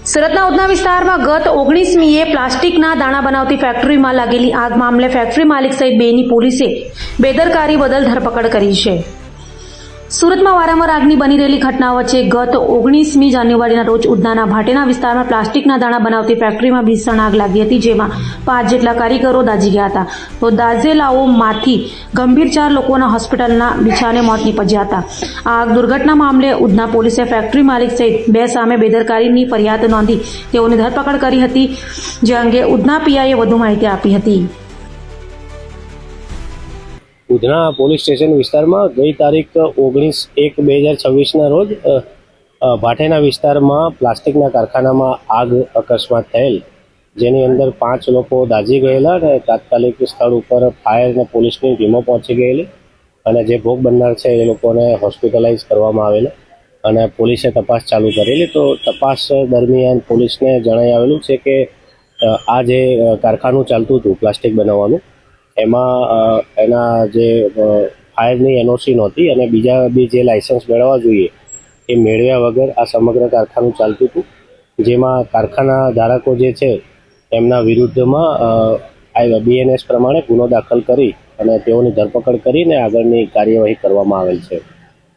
સુરતના ઉધના વિસ્તારમાં ગત 19મીએ પ્લાસ્ટિકના દાણા બનાવતી ફેક્ટરીમાં લાગેલી આગ મામલે ફેક્ટરી માલિક સહિત બેની પોલીસે બેદરકારી બદલ ધરપકડ કરી છે। સુરતમાં વારંવાર આગની બની રહેલી ઘટનાઓ વચ્ચે ગત 19મી જાન્યુઆરીના રોજ ઉધનાના ભાટેના વિસ્તારમાં પ્લાસ્ટિકના દાણા બનાવતી ફેક્ટરીમાં ભીષણ આગ લાગી હતી, જેમાં 5 જેટલા કારીગરો દાઝી ગયા હતા, તો દાઝેલાઓમાંથી ગંભીર 4 લોકોના હોસ્પિટલના બિછાને મોત નીપજ્યા હતા। આ આગ દુર્ઘટના મામલે ઉધના પોલીસે ફેક્ટરી માલિક સહિત 2 સામે બેદરકારીની ફરિયાદ નોંધી તેઓની ધરપકડ કરી હતી, જે અંગે ઉધના પીઆઈએ વધુ માહિતી આપી હતી। ઉધના પોલીસ સ્ટેશન વિસ્તારમાં ગઈ તારીખ 19/1/2026ના રોજ ભાટેના વિસ્તારમાં પ્લાસ્ટિકના કારખાનામાં આગ અકસ્માત થયેલ, જેની અંદર 5 લોકો દાઝી ગયેલા અને તાત્કાલિક સ્થળ ઉપર ફાયર અને પોલીસની ટીમો પહોંચી ગયેલી અને જે ભોગ બનનાર છે એ લોકોને હોસ્પિટલાઇઝ કરવામાં આવેલા અને પોલીસે તપાસ ચાલુ કરેલી। તો તપાસ દરમિયાન પોલીસને જણાઈ આવેલું છે કે આ જે કારખાનું ચાલતું હતું પ્લાસ્ટિક બનાવવાનું, એમાં એના જે ફાયરની એનઓસી નહોતી અને બીજા બી જે લાયસન્સ મેળવવા જોઈએ એ મેળવ્યા વગર આ સમગ્ર કારખાનું ચાલતું હતું, જેમાં કારખાના ધારકો જે છે એમના વિરુદ્ધમાં BNS પ્રમાણે ગુનો દાખલ કરી અને તેઓની ધરપકડ કરીને આગળની કાર્યવાહી કરવામાં આવેલ છે।